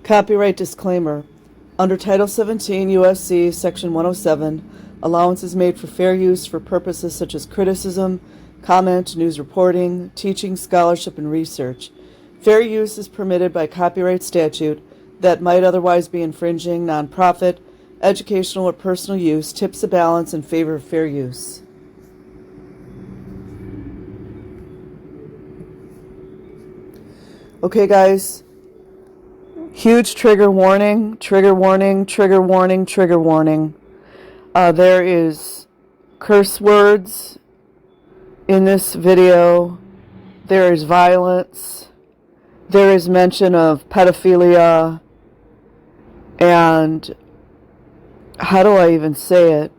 Copyright disclaimer. Under Title 17 U.S.C. Section 107, allowance is made for fair use for purposes such as criticism, comment, news reporting, teaching, scholarship, and research. Fair use is permitted by copyright statute that might otherwise be infringing. Nonprofit, educational, or personal use tips the balance in favor of fair use. Okay, guys. Huge trigger warning, trigger warning, trigger warning, trigger warning. There is curse words in this video. There is violence. There is mention of pedophilia. And how do I even say it?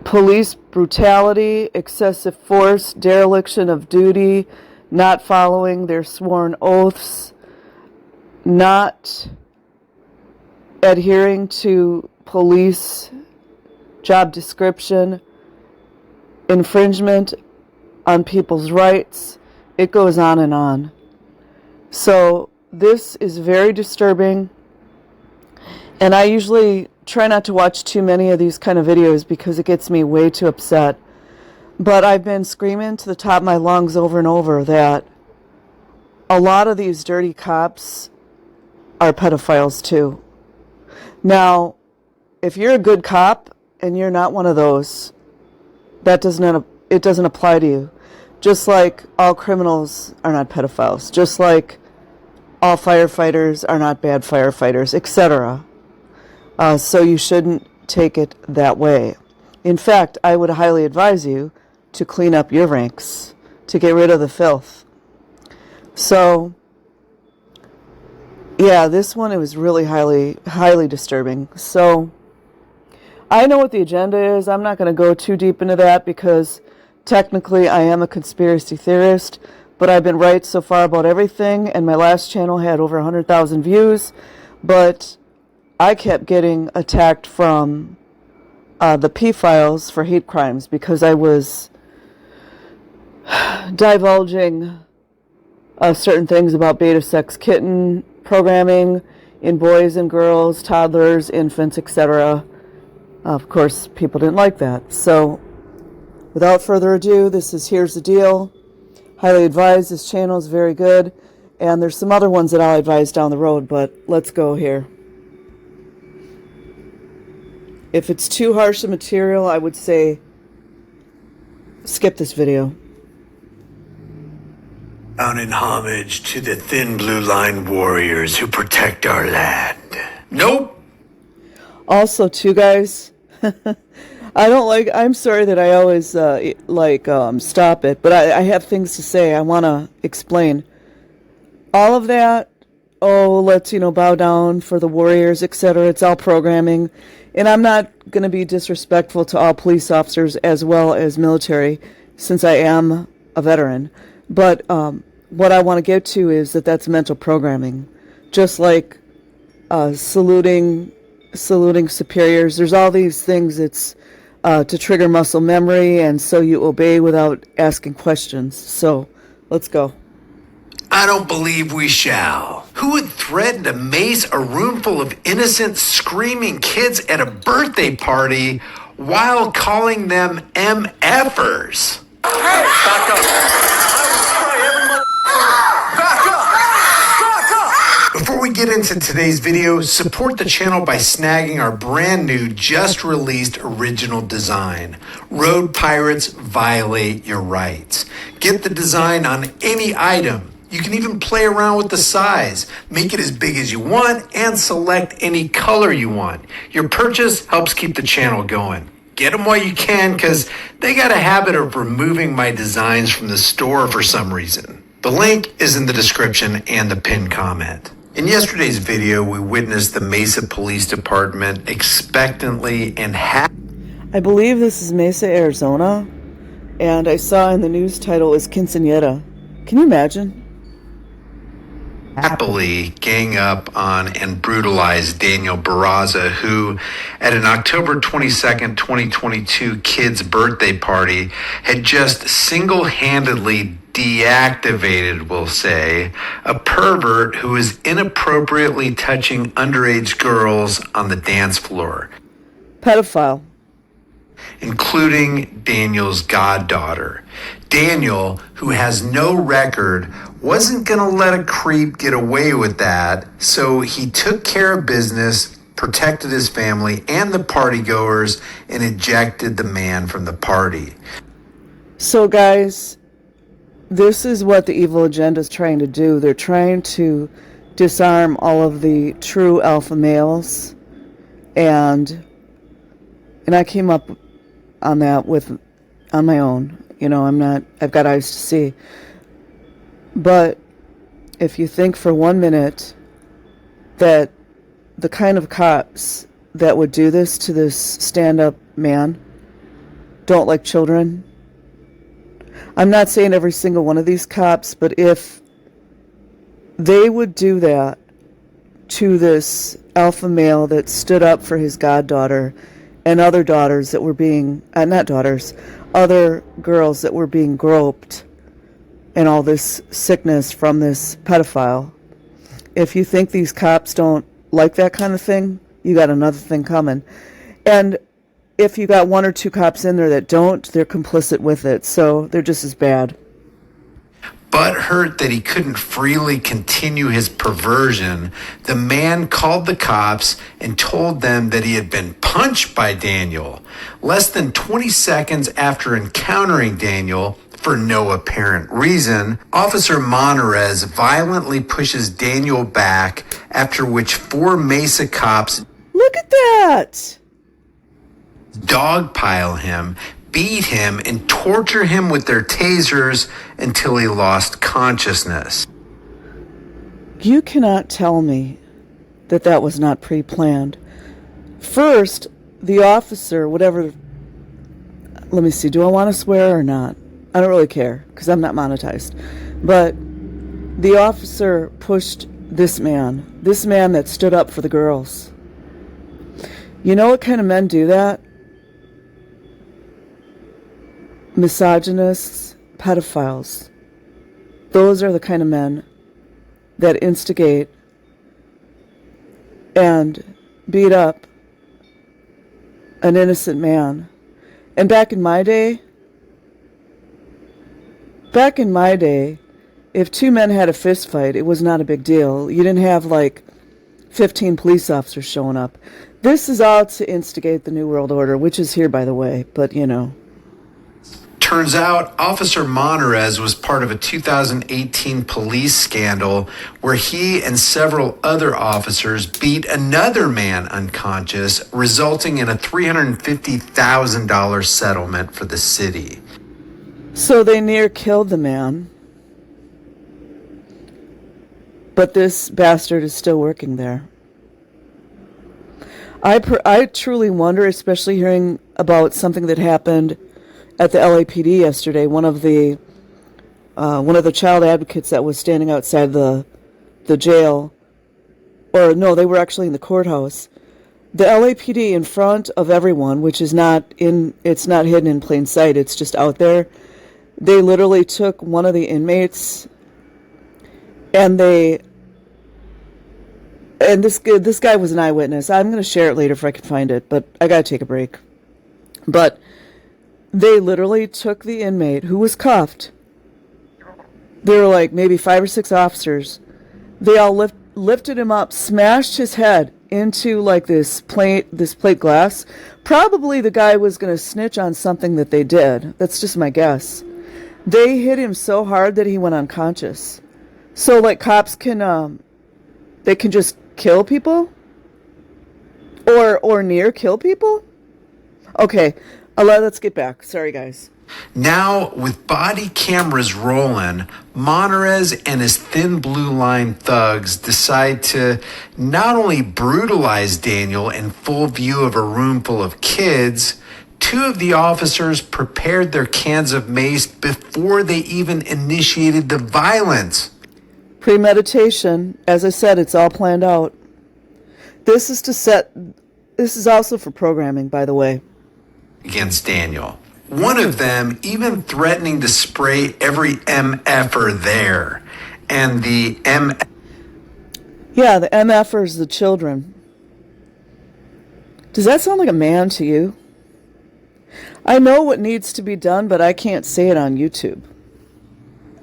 Police brutality, excessive force, dereliction of duty, not following their sworn oaths, not adhering to police job description, infringement on people's rights. It goes on and on. So this is very disturbing, and I usually try not to watch too many of these kind of videos because it gets me way too upset. But I've been screaming to the top of my lungs over and over that a lot of these dirty cops are pedophiles too. Now, if you're a good cop and you're not one of those, it doesn't apply to you. Just like all criminals are not pedophiles, just like all firefighters are not bad firefighters, etc. So you shouldn't take it that way. In fact, I would highly advise you to clean up your ranks, to get rid of the filth. So, yeah, this one, it was really highly disturbing. So, I know what the agenda is. I'm not going to go too deep into that because technically I am a conspiracy theorist, but I've been right so far about everything, and my last channel had over 100,000 views, but I kept getting attacked from the P-files for hate crimes because I was divulging certain things about beta sex kitten programming in boys and girls, toddlers, infants, etc. Of course, people didn't like that. So, without further ado, here's the deal. Highly advised. This channel is very good, and there's some other ones that I'll advise down the road, but let's go here. If it's too harsh a material, I would say skip this video. Down in homage to the thin blue line warriors who protect our land. Nope. Also, too, guys, I'm sorry that I always, stop it, but I have things to say. I want to explain. All of that, let's, bow down for the warriors, etc. It's all programming. And I'm not going to be disrespectful to all police officers as well as military, since I am a veteran. But what I want to get to is that's mental programming. Just like saluting superiors. There's all these things. It's to trigger muscle memory, and so you obey without asking questions. So let's go. I don't believe we shall. Who would threaten to mace a room full of innocent, screaming kids at a birthday party while calling them MFers? Hey, back up. Before we get into today's video, support the channel by snagging our brand new, just released original design. Road Pirates Violate Your Rights. Get the design on any item. You can even play around with the size, make it as big as you want, and select any color you want. Your purchase helps keep the channel going. Get them while you can, because they got a habit of removing my designs from the store for some reason. The link is in the description and the pinned comment. In yesterday's video, we witnessed the Mesa Police Department expectantly and I believe this is Mesa, Arizona, and I saw in the news title is Quinceañera. Can you imagine? happily gang up on and brutalize Daniel Barraza, who at an October 22nd, 2022 kid's birthday party had just single-handedly deactivated, we'll say, a pervert who is inappropriately touching underage girls on the dance floor, Pedophile. including Daniel's goddaughter. Daniel, who has no record, wasn't going to let a creep get away with that, so he took care of business, protected his family and the partygoers, and ejected the man from the party. So, guys, this is what the evil agenda is trying to do. They're trying to disarm all of the true alpha males, and I came up on that on my own. You know, I've got eyes to see. But if you think for 1 minute that the kind of cops that would do this to this stand-up man don't like children, I'm not saying every single one of these cops, but if they would do that to this alpha male that stood up for his goddaughter and other daughters that were being, not daughters, other girls that were being groped and all this sickness from this pedophile, if you think these cops don't like that kind of thing, you got another thing coming. And if you got 1 or 2 cops in there that don't, they're complicit with it, so they're just as bad. Butthurt that he couldn't freely continue his perversion, the man called the cops and told them that he had been punched by Daniel. Less than 20 seconds after encountering Daniel, for no apparent reason, Officer Monterez violently pushes Daniel back, after which 4 Mesa cops Look at that! dogpile him, beat him, and torture him with their tasers until he lost consciousness. You cannot tell me that that was not pre-planned. First, the officer, whatever, let me see, do I want to swear or not? I don't really care, because I'm not monetized. But the officer pushed this man that stood up for the girls. You know what kind of men do that? Misogynists, pedophiles. Those are the kind of men that instigate and beat up an innocent man. And back in my day, if 2 men had a fist fight, it was not a big deal. You didn't have like 15 police officers showing up. This is all to instigate the New World Order, which is here, by the way, but you know. Turns out Officer Monterez was part of a 2018 police scandal where he and several other officers beat another man unconscious, resulting in a $350,000 settlement for the city. So they near killed the man, but this bastard is still working there. I truly wonder, especially hearing about something that happened at the LAPD yesterday. One of the child advocates that was standing outside the jail, or no, they were actually in the courthouse. The LAPD in front of everyone, which is it's not hidden in plain sight. It's just out there. They literally took one of the inmates, and this guy was an eyewitness. I'm going to share it later if I can find it, but I got to take a break. But they literally took the inmate who was cuffed. There were like maybe 5 or 6 officers. They all lifted him up, smashed his head into like this plate glass. Probably the guy was going to snitch on something that they did. That's just my guess. They hit him so hard that he went unconscious. So like cops can they can just kill people? Or near kill people? Okay, let's get back. Sorry, guys. Now, with body cameras rolling, Monterez and his thin blue line thugs decide to not only brutalize Daniel in full view of a room full of kids, 2 of the officers prepared their cans of mace before they even initiated the violence. Premeditation. As I said, it's all planned out. This is also for programming, by the way. Against Daniel. One of them even threatening to spray every MFer there. And the Yeah, the MFers, the children. Does that sound like a man to you? I know what needs to be done, but I can't say it on YouTube.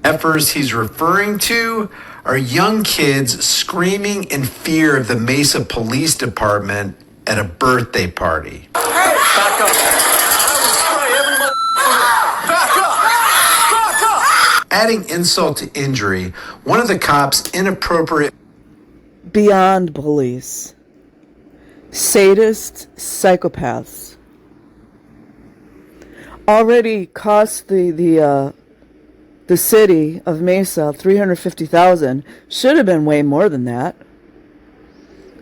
MFers he's referring to are young kids screaming in fear of the Mesa Police Department at a birthday party. Hey, back up. Back up. Adding insult to injury, one of the cops inappropriate. Beyond police. Sadists, psychopaths. Already cost the city of Mesa $350,000. Should have been way more than that.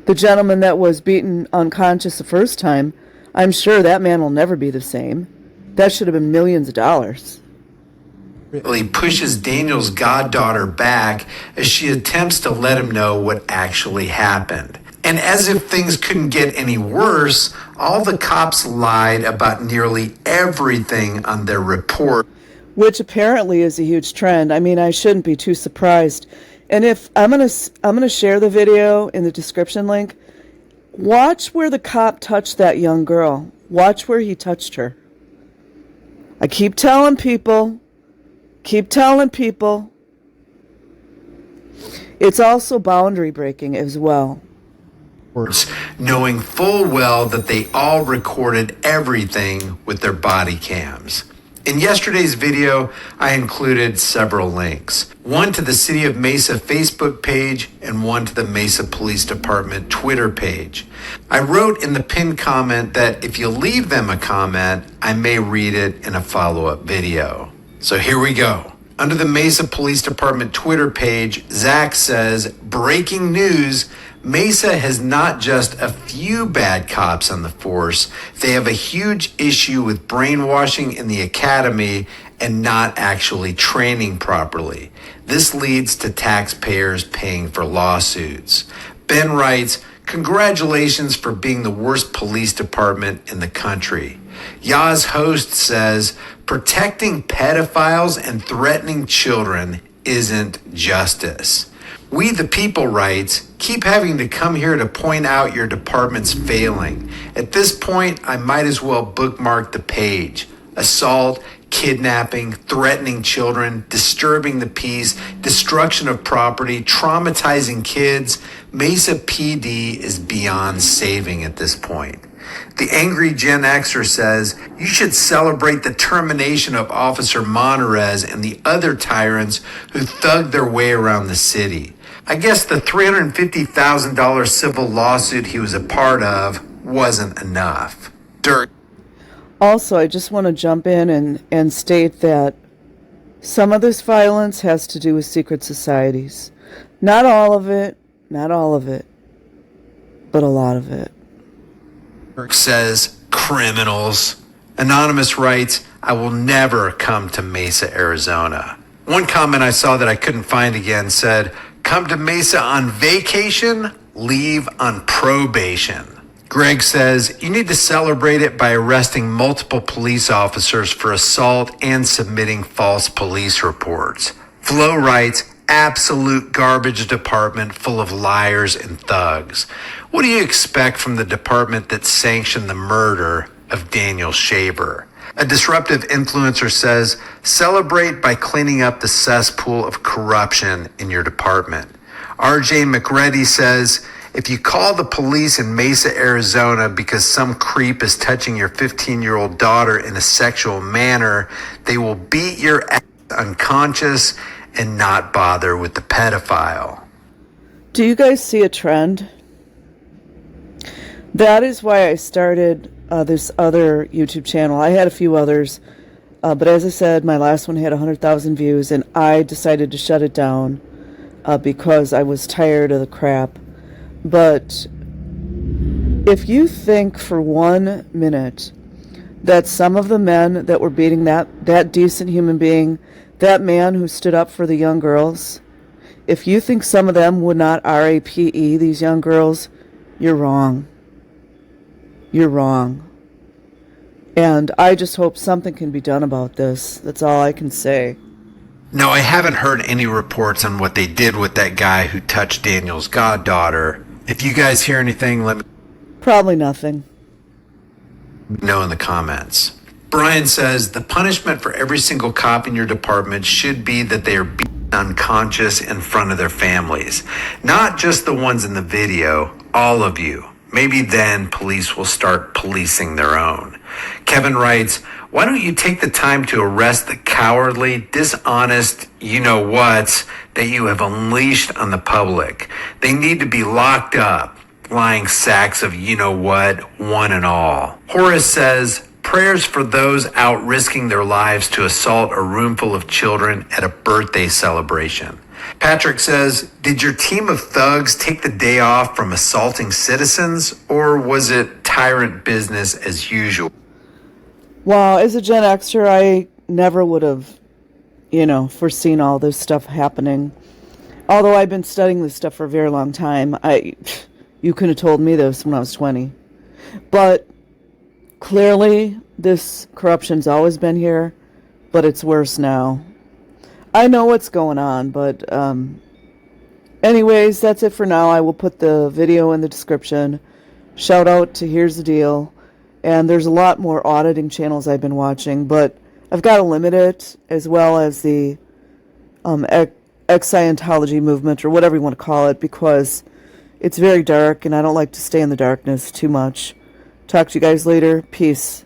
The gentleman that was beaten unconscious the first time, I'm sure that man will never be the same. That should have been millions of dollars. He pushes Daniel's goddaughter back as she attempts to let him know what actually happened. And as if things couldn't get any worse, all the cops lied about nearly everything on their report. Which apparently is a huge trend. I mean, I shouldn't be too surprised. And if I'm gonna share the video in the description link, watch where the cop touched that young girl. Watch where he touched her. I keep telling people. It's also boundary breaking as well. Knowing full well that they all recorded everything with their body cams. In yesterday's video, I included several links. One to the City of Mesa Facebook page and one to the Mesa Police Department Twitter page. I wrote in the pinned comment that if you leave them a comment, I may read it in a follow-up video. So here we go. Under the Mesa Police Department Twitter page, Zach says, breaking news, Mesa has not just a few bad cops on the force. They have a huge issue with brainwashing in the academy and not actually training properly. This leads to taxpayers paying for lawsuits. Ben writes, congratulations for being the worst police department in the country. Yaz Host says, protecting pedophiles and threatening children isn't justice. We the People writes, keep having to come here to point out your department's failing. At this point, I might as well bookmark the page. Assault, kidnapping, threatening children, disturbing the peace, destruction of property, traumatizing kids. Mesa PD is beyond saving at this point. The angry Gen Xer says, you should celebrate the termination of Officer Monterez and the other tyrants who thugged their way around the city. I guess the $350,000 civil lawsuit he was a part of wasn't enough. Dirt. Also, I just want to jump in and state that some of this violence has to do with secret societies. Not all of it, but a lot of it. Says criminals. Anonymous writes, I will never come to Mesa, Arizona. One comment I saw that I couldn't find again said, come to Mesa on vacation, leave on probation. Greg says, you need to celebrate it by arresting multiple police officers for assault and submitting false police reports. Flo writes, absolute garbage department full of liars and thugs. What do you expect from the department that sanctioned the murder of Daniel Shaver? A disruptive influencer says, celebrate by cleaning up the cesspool of corruption in your department. RJ McReady says, if you call the police in Mesa, Arizona because some creep is touching your 15-year-old daughter in a sexual manner, they will beat your ass unconscious and not bother with the pedophile. Do you guys see a trend? That is why I started this other YouTube channel. I had a few others, but as I said, my last one had 100,000 views, and I decided to shut it down because I was tired of the crap. But if you think for 1 minute that some of the men that were beating that decent human being, that man who stood up for the young girls, if you think some of them would not RAPE these young girls, you're wrong. You're wrong. And I just hope something can be done about this. That's all I can say. No, I haven't heard any reports on what they did with that guy who touched Daniel's goddaughter. If you guys hear anything, let me Probably nothing. know in the comments. Brian says the punishment for every single cop in your department should be that they are beaten unconscious in front of their families. Not just the ones in the video, all of you. Maybe then police will start policing their own. Kevin writes, why don't you take the time to arrest the cowardly, dishonest you-know-whats that you have unleashed on the public? They need to be locked up, lying sacks of you-know-what, one and all. Horace says, prayers for those out risking their lives to assault a room full of children at a birthday celebration. Patrick says, did your team of thugs take the day off from assaulting citizens, or was it tyrant business as usual? Well, as a Gen Xer, I never would have, foreseen all this stuff happening. Although I've been studying this stuff for a very long time. You could have told me this when I was 20. But clearly, this corruption's always been here, but it's worse now. I know what's going on, but anyways, that's it for now. I will put the video in the description. Shout out to Here's the Deal. And there's a lot more auditing channels I've been watching, but I've got to limit it, as well as the ex-Scientology movement, or whatever you want to call it, because it's very dark, and I don't like to stay in the darkness too much. Talk to you guys later. Peace.